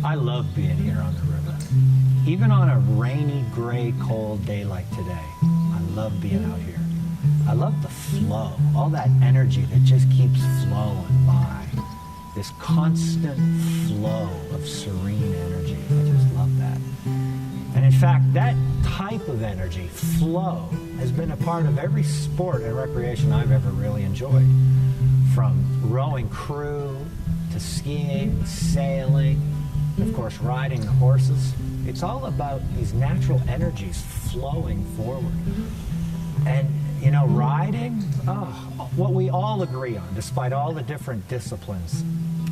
I love being here on the river. Even on a rainy, gray, cold day like today, I love being out here. I love the flow, all that energy that just keeps flowing by. This constant flow of serene energy. I just love that. And in fact, that type of energy, flow, has been a part of every sport and recreation I've ever really enjoyed. From rowing crew to skiing, sailing, and of course riding the horses. It's all about these natural energies flowing forward. And you know, riding, what we all agree on, despite all the different disciplines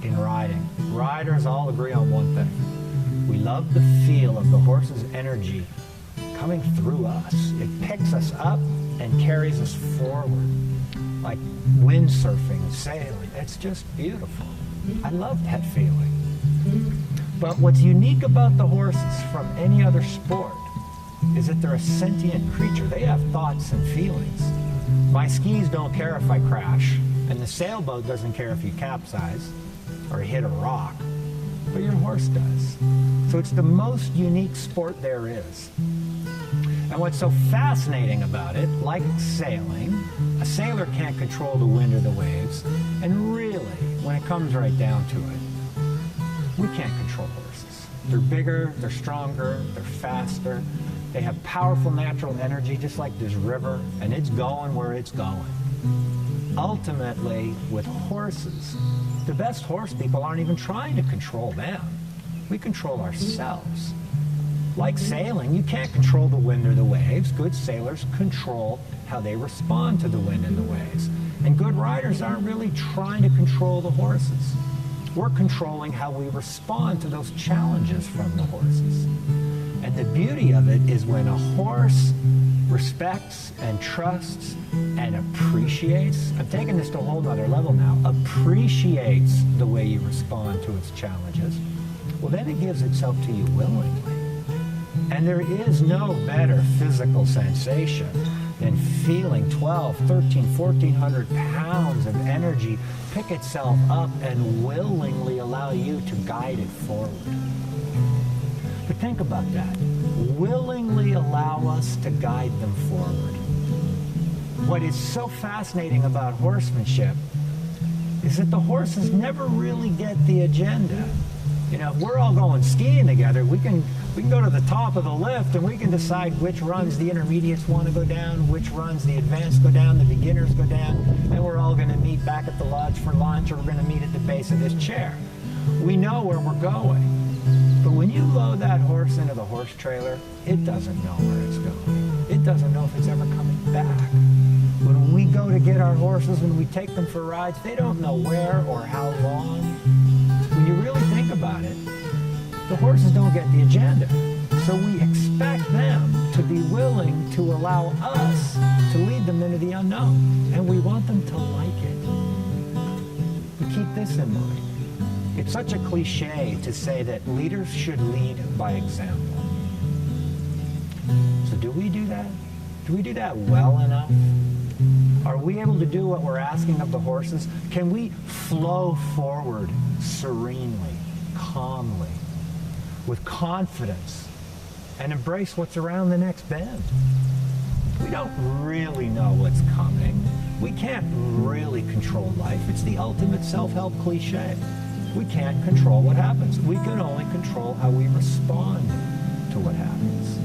in riding, riders all agree on one thing. We love the feel of the horse's energy coming through us. It picks us up and carries us forward, like windsurfing, sailing. It's just beautiful. I love that feeling. But what's unique about the horses from any other sport is that they're a sentient creature. They have thoughts and feelings. My skis don't care if I crash, and the sailboat doesn't care if you capsize or hit a rock, but your horse does. So it's the most unique sport there is. And what's so fascinating about it, like sailing, a sailor can't control the wind or the waves, and really, when it comes right down to it, we can't control horses. They're bigger, they're stronger, they're faster. They have powerful natural energy, just like this river, and it's going where it's going. Ultimately, with horses, the best horse people aren't even trying to control them. We control ourselves. Like sailing, you can't control the wind or the waves. Good sailors control how they respond to the wind and the waves. And good riders aren't really trying to control the horses. We're controlling how we respond to those challenges from the horses. And the beauty of it is when a horse respects and trusts and appreciates, I'm taking this to a whole nother level now, appreciates the way you respond to its challenges, well then it gives itself to you willingly. And there is no better physical sensation than feeling 12, 13, 1,400 pounds of energy pick itself up and willingly allow you to guide it forward. But think about that. Willingly allow us to guide them forward. What is so fascinating about horsemanship is that the horses never really get the agenda. You know, if we're all going skiing together, we can go to the top of the lift and we can decide which runs the intermediates want to go down, which runs the advanced go down, the beginners go down, and we're all going to meet back at the lodge for lunch, or we're going to meet at the base of this chair. We know where we're going. But when you load that horse into the horse trailer, it doesn't know where it's going. It doesn't know if it's ever coming back. When we go to get our horses, when we take them for rides, they don't know where or how long. When you really think about it, the horses don't get the agenda. So we expect them to be willing to allow us to lead them into the unknown. And we want them to like it. But keep this in mind. It's such a cliche to say that leaders should lead by example. So do we do that? Do we do that well enough? Are we able to do what we're asking of the horses? Can we flow forward serenely, calmly, with confidence, and embrace what's around the next bend? We don't really know what's coming. We can't really control life. It's the ultimate self-help cliche. We can't control what happens. We can only control how we respond to what happens.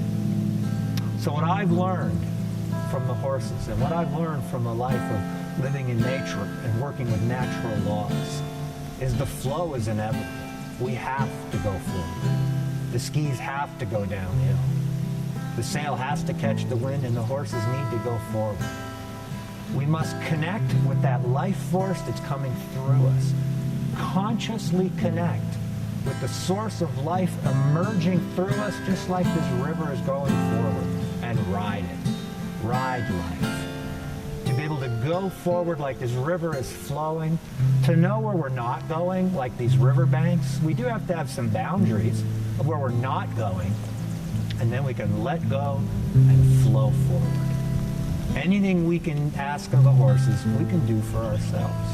So what I've learned from the horses and what I've learned from the life of living in nature and working with natural laws is the flow is inevitable. We have to go forward. The skis have to go downhill. The sail has to catch the wind and the horses need to go forward. We must connect with that life force that's coming through us. Consciously connect with the source of life emerging through us, just like this river is going forward, and ride it. Ride life. To be able to go forward like this river is flowing, to know where we're not going, like these river banks, we do have to have some boundaries of where we're not going, and then we can let go and flow forward. Anything we can ask of the horses, we can do for ourselves.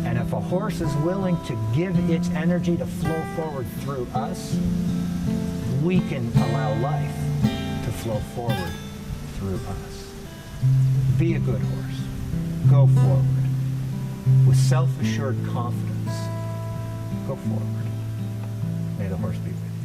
And if a horse is willing to give its energy to flow forward through us, we can allow life to flow forward through us. Be a good horse. Go forward. With self-assured confidence, go forward. May the horse be with you.